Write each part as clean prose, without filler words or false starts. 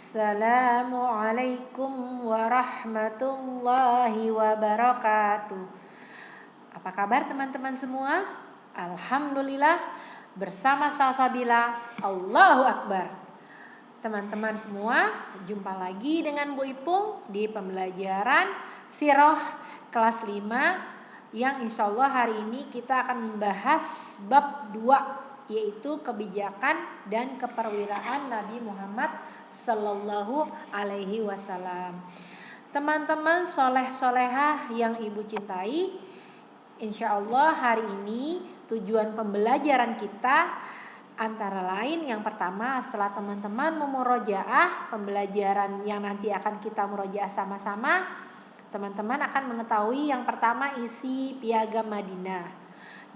Assalamualaikum warahmatullahi wabarakatuh. Apa kabar teman-teman semua? Alhamdulillah, bersama Salsabila, Allahu Akbar. Teman-teman semua, jumpa lagi dengan Bu Ipung di pembelajaran Sirah kelas 5 yang insya Allah hari ini kita akan membahas bab 2, yaitu kebijakan dan keperwiraan Nabi Muhammad Sallallahu Alaihi Wasallam. Teman-teman soleh-solehah yang ibu cintai, insya Allah hari ini tujuan pembelajaran kita antara lain yang pertama, setelah teman-teman memurojaah pembelajaran yang nanti akan kita murojaah sama-sama, teman-teman akan mengetahui yang pertama isi Piagam Madinah.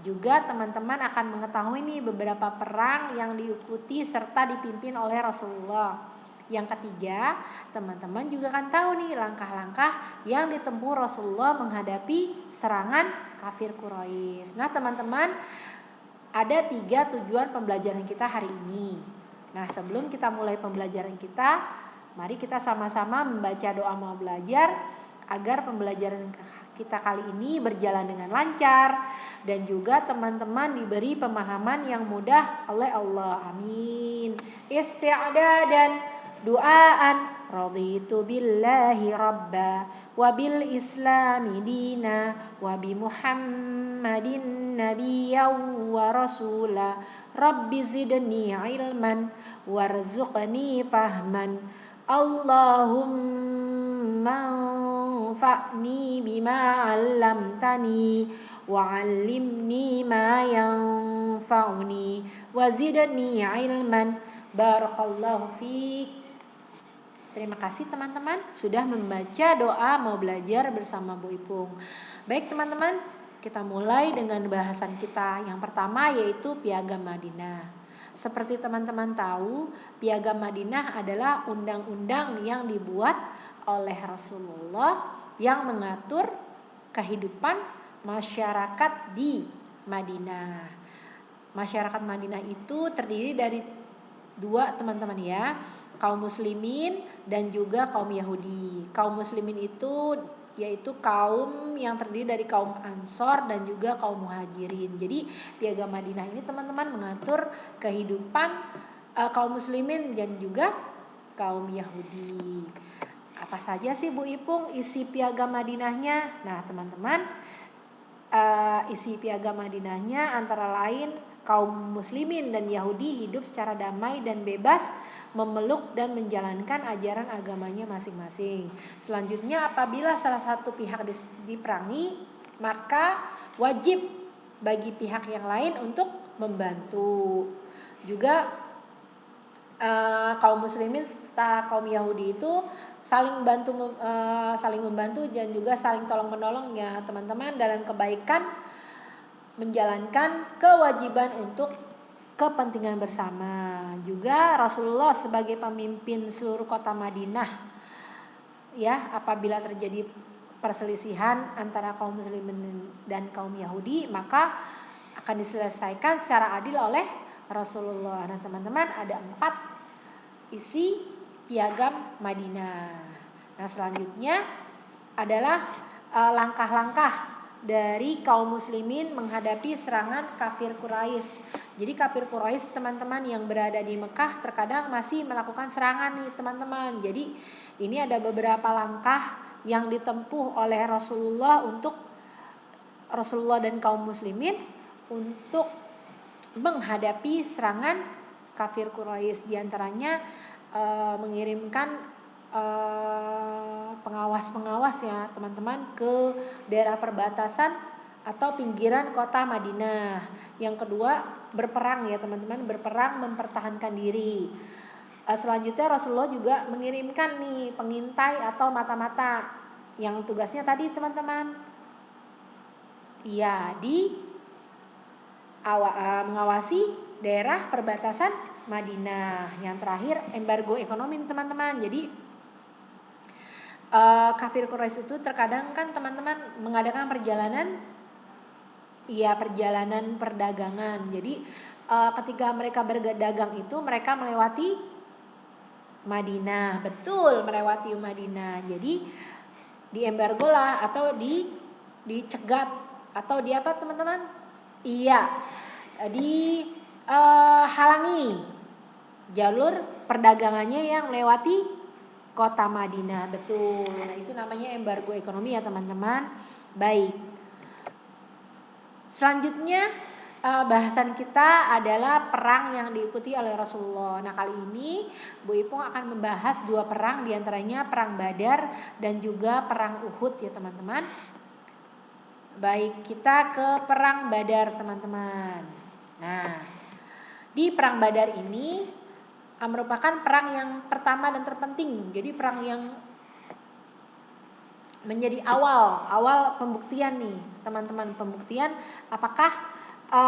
Juga teman-teman akan mengetahui nih beberapa perang yang diikuti serta dipimpin oleh Rasulullah. Yang ketiga, teman-teman juga akan tahu nih langkah-langkah yang ditempuh Rasulullah menghadapi serangan kafir Quraisy. Nah teman-teman, ada 3 tujuan pembelajaran kita hari ini. Nah sebelum kita mulai pembelajaran kita, mari kita sama-sama membaca doa mau belajar agar pembelajaran kita kali ini berjalan dengan lancar dan juga teman-teman diberi pemahaman yang mudah oleh Allah. Amin. Isti'dadan duaan, raditu billahi rabba wa bil islami dina wa bi muhammadin nabiyyan wa rasula rabbi zidni ilman warzuqni fahman Allahumma anfa'ni bima 'allamtani wa 'allimni ma yanfa'uni wa zidni ilman. Barakallahu fiik. Terima kasih teman-teman sudah membaca doa mau belajar bersama Bu Ipung. Baik teman-teman, kita mulai dengan bahasan kita yang pertama, yaitu Piagam Madinah. Seperti teman-teman tahu, Piagam Madinah adalah undang-undang yang dibuat oleh Rasulullah yang mengatur kehidupan masyarakat di Madinah. Masyarakat Madinah itu terdiri dari 2 teman-teman ya, kaum muslimin dan juga kaum Yahudi. Kaum muslimin itu yaitu kaum yang terdiri dari kaum Ansor dan juga kaum Muhajirin. Jadi Piagam Madinah ini teman-teman mengatur kehidupan kaum muslimin dan juga kaum Yahudi. Apa saja sih Bu Ipung isi Piagam Madinahnya? Nah teman-teman, isi Piagam Madinahnya antara lain kaum muslimin dan Yahudi hidup secara damai dan bebas memeluk dan menjalankan ajaran agamanya masing-masing. Selanjutnya, apabila salah satu pihak diperangi, maka wajib bagi pihak yang lain untuk membantu. Juga kaum muslimin serta kaum Yahudi itu saling membantu dan juga saling tolong-menolong ya teman-teman dalam kebaikan, menjalankan kewajiban untuk kepentingan bersama. Juga Rasulullah sebagai pemimpin seluruh kota Madinah ya, apabila terjadi perselisihan antara kaum muslimin dan kaum Yahudi, maka akan diselesaikan secara adil oleh Rasulullah. Nah teman-teman, ada 4 isi Piagam Madinah. Nah selanjutnya adalah langkah-langkah dari kaum muslimin menghadapi serangan kafir Quraisy. Jadi kafir Quraisy teman-teman yang berada di Mekah terkadang masih melakukan serangan nih teman-teman. Jadi ini ada beberapa langkah yang ditempuh oleh Rasulullah dan kaum muslimin untuk menghadapi serangan kafir Quraisy. Di antaranya mengirimkan pengawas-pengawas ya teman-teman ke daerah perbatasan atau pinggiran kota Madinah. Yang kedua, berperang ya teman-teman, berperang mempertahankan diri. Selanjutnya Rasulullah juga mengirimkan nih pengintai atau mata-mata yang tugasnya tadi teman-teman ya mengawasi daerah perbatasan Madinah. Yang terakhir, embargo ekonomi teman-teman. Jadi kafir Quraisy itu terkadang kan teman-teman mengadakan perjalanan perdagangan. Jadi ketika mereka berdagang itu mereka melewati Madinah. Betul, melewati Madinah. Jadi diembargo lah atau dicegat atau di apa teman-teman? Iya, halangi jalur perdagangannya yang melewati kota Madinah. Betul. Nah, itu namanya embargo ekonomi ya teman-teman. Baik. Selanjutnya bahasan kita adalah perang yang diikuti oleh Rasulullah. Nah, kali ini Bu Ipung akan membahas 2 perang, diantaranya perang Badar dan juga perang Uhud ya teman-teman. Baik, kita ke perang Badar teman-teman. Nah, di perang Badar ini merupakan perang yang pertama dan terpenting. Jadi perang yang menjadi awal pembuktian nih teman-teman, pembuktian apakah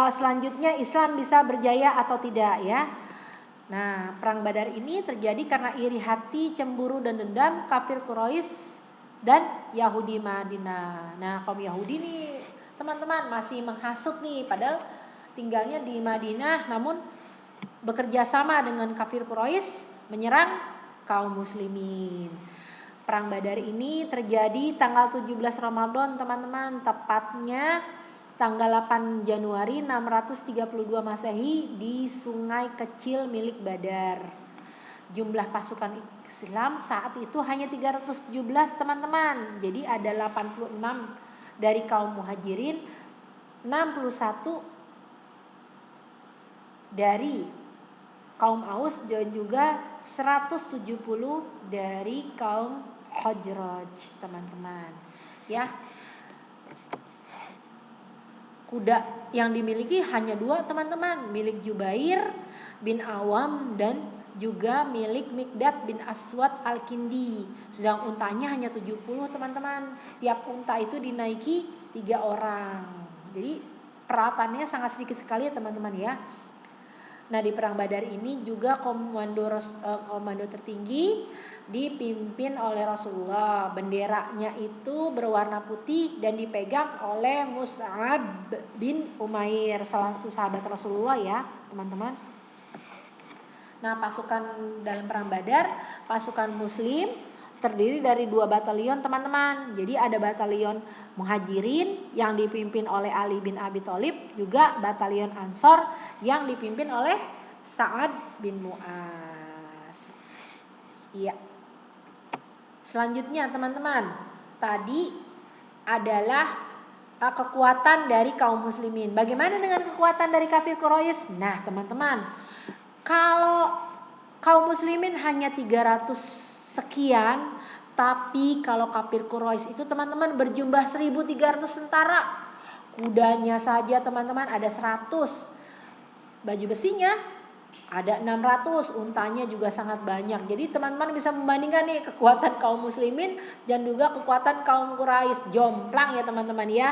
selanjutnya Islam bisa berjaya atau tidak ya. Nah, perang Badar ini terjadi karena iri hati, cemburu dan dendam kafir Quraisy dan Yahudi Madinah. Nah, kaum Yahudi nih teman-teman masih menghasut nih, padahal tinggalnya di Madinah, namun bekerja sama dengan kafir Quraisy menyerang kaum muslimin. Perang Badar ini terjadi tanggal 17 Ramadan teman-teman, tepatnya tanggal 8 Januari 632 Masehi di sungai kecil milik Badar. Jumlah pasukan Islam saat itu hanya 317 teman-teman. Jadi ada 86 dari kaum muhajirin, 61 dari kaum Aus dan juga 170 dari kaum Khazraj teman-teman. Ya. Kuda yang dimiliki hanya 2 teman-teman, milik Jubair bin Awam dan juga milik Mikdad bin Aswad Al-Kindi. Sedang untanya hanya 70 teman-teman. Tiap unta itu dinaiki 3 orang. Jadi peralatannya sangat sedikit sekali ya teman-teman ya. Nah, di perang Badar ini juga komando tertinggi dipimpin oleh Rasulullah. Benderanya itu berwarna putih dan dipegang oleh Mus'ab bin Umair, salah satu sahabat Rasulullah ya teman-teman. Nah, pasukan dalam perang Badar, pasukan muslim terdiri dari 2 batalion teman-teman. Jadi ada batalion Muhajirin yang dipimpin oleh Ali bin Abi Thalib, juga batalion Ansor yang dipimpin oleh Sa'ad bin Mu'az. Iya. Selanjutnya teman-teman, tadi adalah kekuatan dari kaum muslimin. Bagaimana dengan kekuatan dari kafir Quraisy? Nah, teman-teman, kalau kaum muslimin hanya 300 sekian, tapi kalau kafir Quraisy itu teman-teman berjumlah 1.300 tentara. Kudanya saja teman-teman ada 100. Baju besinya ada 600, untanya juga sangat banyak. Jadi teman-teman bisa membandingkan nih kekuatan kaum muslimin dan juga kekuatan kaum Quraisy. Jomplang ya teman-teman ya.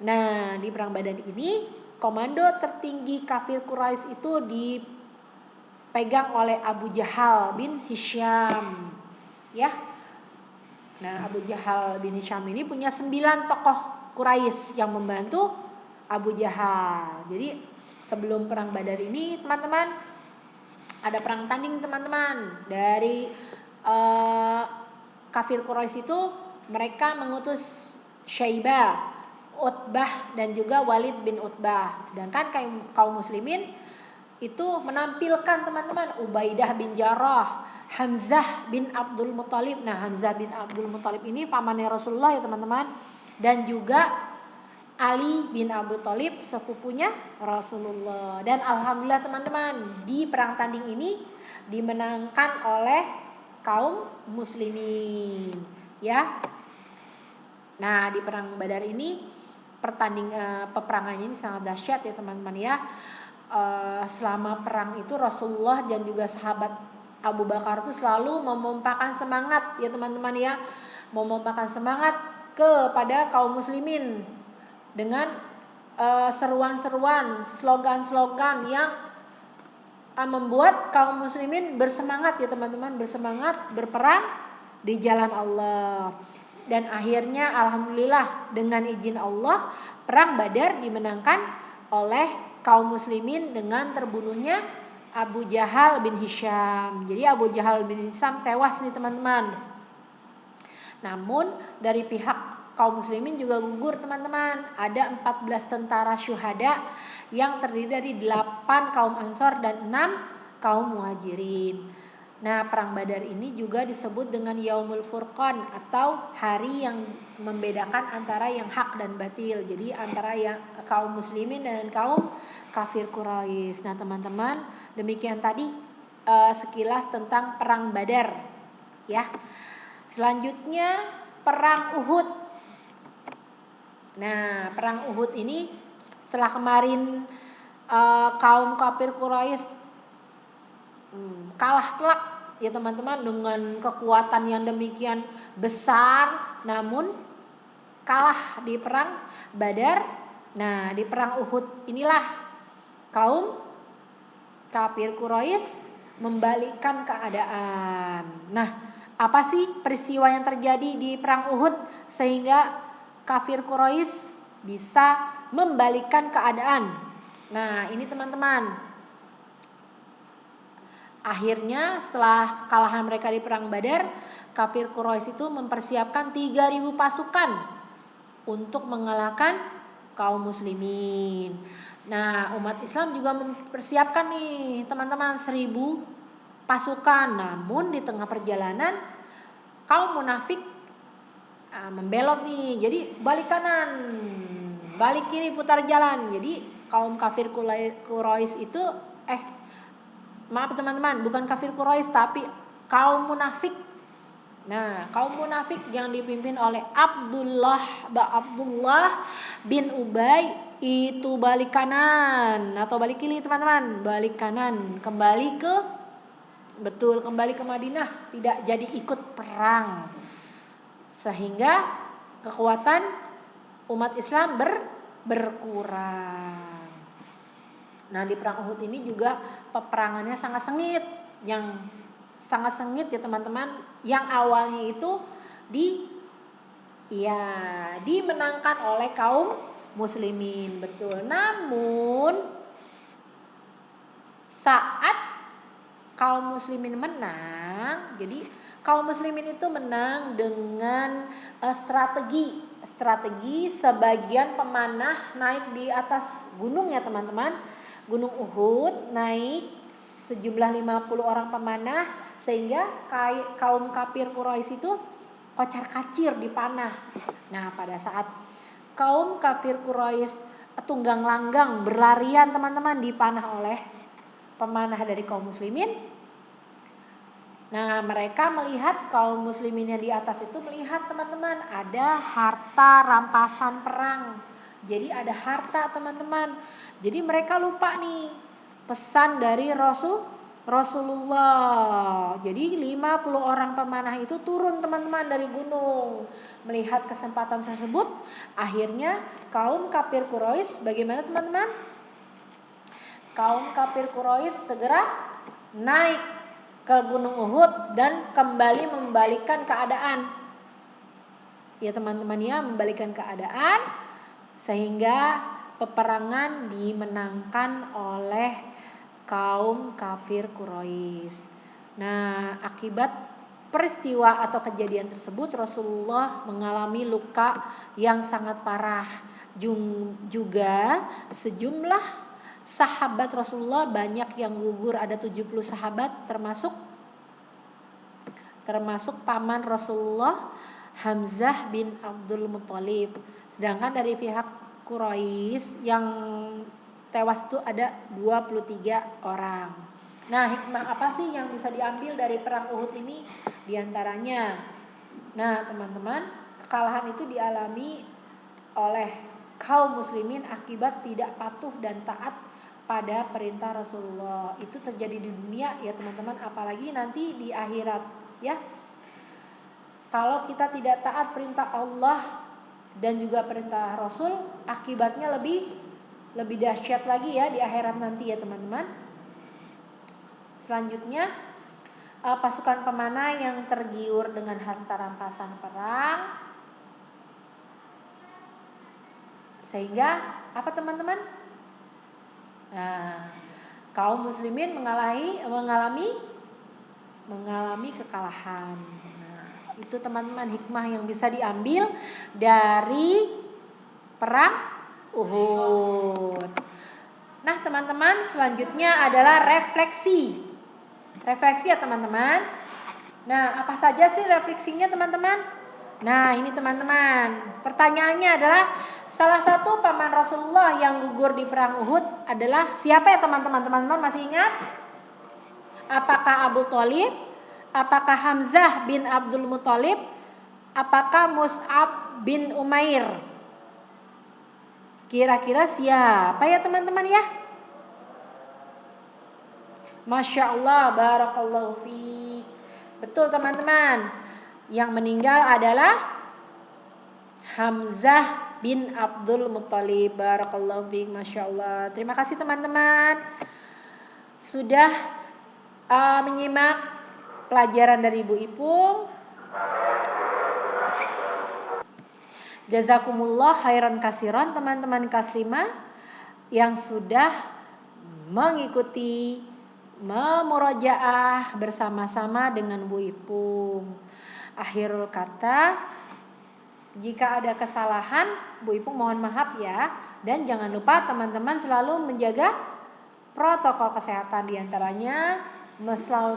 Nah, di perang Badar ini komando tertinggi kafir Quraisy itu dipegang oleh Abu Jahal bin Hisham. Ya. Nah, Abu Jahal bin Hisham ini punya 9 tokoh Quraisy yang membantu Abu Jahal. Jadi sebelum perang Badar ini teman-teman ada perang tanding teman-teman dari kafir Quraisy itu. Mereka mengutus Syaibah, Utbah dan juga Walid bin Utbah. Sedangkan kaum muslimin itu menampilkan teman-teman Ubaidah bin Jarrah, Hamzah bin Abdul Muthalib. Nah, Hamzah bin Abdul Muthalib ini pamannya Rasulullah ya teman-teman, dan juga Ali bin Abi Thalib sepupunya Rasulullah. Dan alhamdulillah teman-teman, di perang tanding ini dimenangkan oleh kaum muslimin ya. Nah, di perang Badar ini peperangannya ini sangat dahsyat ya teman-teman ya. Selama perang itu Rasulullah dan juga sahabat Abu Bakar itu selalu memompakan semangat ya teman-teman ya, memompakan semangat kepada kaum muslimin dengan seruan-seruan, slogan-slogan yang membuat kaum muslimin bersemangat ya teman-teman, bersemangat berperang di jalan Allah. Dan akhirnya alhamdulillah dengan izin Allah perang Badar dimenangkan oleh kaum muslimin dengan terbunuhnya Abu Jahal bin Hisham. Jadi Abu Jahal bin Hisham tewas nih teman-teman. Namun dari pihak kaum muslimin juga gugur teman-teman. Ada 14 tentara syuhada yang terdiri dari 8 kaum Ansor dan 6 kaum Muhajirin. Nah, perang Badar ini juga disebut dengan Yaumul Furqan atau hari yang membedakan antara yang hak dan batil. Jadi antara yang kaum muslimin dan kaum kafir Quraisy. Nah, teman-teman, demikian tadi sekilas tentang perang Badar ya. Selanjutnya perang Uhud. Nah, perang Uhud ini setelah kemarin kaum kafir Quraisy kalah telak ya teman-teman dengan kekuatan yang demikian besar, namun kalah di perang Badar. Nah, di perang Uhud inilah kaum kafir Quraisy membalikkan keadaan. Nah, apa sih peristiwa yang terjadi di perang Uhud sehingga kafir Quraisy bisa membalikkan keadaan? Nah, ini teman-teman. Akhirnya setelah kekalahan mereka di perang Badar, kafir Quraisy itu mempersiapkan 3.000 pasukan untuk mengalahkan kaum muslimin. Nah, umat Islam juga mempersiapkan nih teman-teman 1.000 pasukan. Namun di tengah perjalanan kaum munafik membelot nih. Jadi balik kanan, balik kiri, putar jalan. Jadi kaum kafir Quraisy itu maaf teman-teman, bukan kafir Quraisy tapi kaum munafik. Nah, kaum munafik yang dipimpin oleh Abdullah bin Ubay itu balik kanan atau balik kiri teman-teman, balik kanan, kembali ke Madinah, tidak jadi ikut perang. Sehingga kekuatan umat Islam berkurang. Nah, di perang Uhud ini juga peperangannya sangat sengit ya teman-teman. Yang awalnya itu dimenangkan oleh kaum muslimin, betul. Namun saat kaum muslimin menang, jadi kaum muslimin itu menang dengan strategi sebagian pemanah naik di atas gunung ya teman-teman. Gunung Uhud, naik sejumlah 50 orang pemanah sehingga kaum kafir Quraisy itu kocar-kacir dipanah. Nah, pada saat kaum kafir Quraisy tunggang langgang berlarian teman-teman dipanah oleh pemanah dari kaum muslimin. Nah, mereka melihat kaum muslimin yang di atas itu melihat teman-teman ada harta rampasan perang. Jadi ada harta teman-teman. Jadi mereka lupa nih pesan dari Rasulullah. Jadi 50 orang pemanah itu turun teman-teman dari gunung. Melihat kesempatan tersebut, akhirnya kaum kafir Quraisy bagaimana teman-teman? Kaum kafir Quraisy segera naik ke Gunung Uhud dan kembali membalikkan keadaan. Ya teman-teman ya, membalikkan keadaan sehingga peperangan dimenangkan oleh kaum kafir Quraisy. Nah, akibat peristiwa atau kejadian tersebut Rasulullah mengalami luka yang sangat parah. Juga sejumlah sahabat Rasulullah banyak yang gugur, ada 70 sahabat termasuk paman Rasulullah Hamzah bin Abdul Muthalib. Sedangkan dari pihak Quraisy yang tewas itu ada 23 orang. Nah, hikmah apa sih yang bisa diambil dari perang Uhud ini? Di antaranya, nah teman-teman, kekalahan itu dialami oleh kaum muslimin akibat tidak patuh dan taat pada perintah Rasulullah. Itu terjadi di dunia ya teman-teman, apalagi nanti di akhirat ya. Kalau kita tidak taat perintah Allah dan juga perintah Rasul, akibatnya lebih dahsyat lagi ya di akhirat nanti ya teman-teman. Selanjutnya pasukan pemanah yang tergiur dengan harta rampasan perang, sehingga apa teman-teman? kaum muslimin mengalami kekalahan. Nah, itu teman-teman hikmah yang bisa diambil dari perang Uhud. Nah, teman-teman, selanjutnya adalah refleksi. Refleksi ya, teman-teman. Nah, apa saja sih refleksinya, teman-teman? Nah, ini teman-teman. Pertanyaannya adalah salah satu paman Rasulullah yang gugur di perang Uhud adalah siapa ya, teman-teman? Teman-teman masih ingat? Apakah Abu Thalib? Apakah Hamzah bin Abdul Muthalib? Apakah Mus'ab bin Umair? Kira-kira siapa ya, teman-teman ya? Masya Allah, barakallahu fiik. Betul, teman-teman. Yang meninggal adalah Hamzah bin Abdul Muthalib. Barakallahu fiik, Masya Allah. Terima kasih, teman-teman, sudah menyimak pelajaran dari Ibu Ipung. Jazakumullah khairan kasiron, teman-teman kelas 5 yang sudah mengikuti memurajaah bersama-sama dengan Bu Ipung. Akhirul kata, jika ada kesalahan, Bu Ipung mohon maaf ya. Dan jangan lupa teman-teman selalu menjaga protokol kesehatan, diantaranya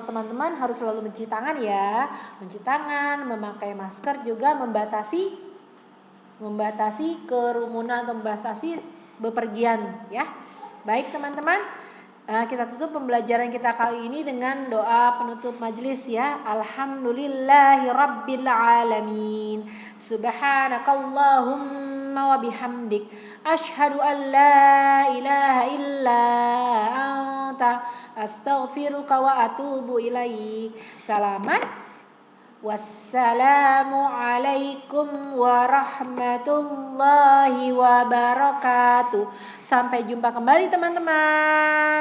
teman-teman harus selalu mencuci tangan ya. Mencuci tangan, memakai masker, juga membatasi kerumunan atau membatasi bepergian ya. Baik, teman-teman, kita tutup pembelajaran kita kali ini dengan doa penutup majelis ya. Alhamdulillahi rabbil alamin. Subhanakallahumma wa bihamdik asyhadu an la ilaha illa anta astaghfiruka wa atubu ilaik. Wassalamualaikum warahmatullahi wabarakatuh. Sampai jumpa kembali, teman-teman.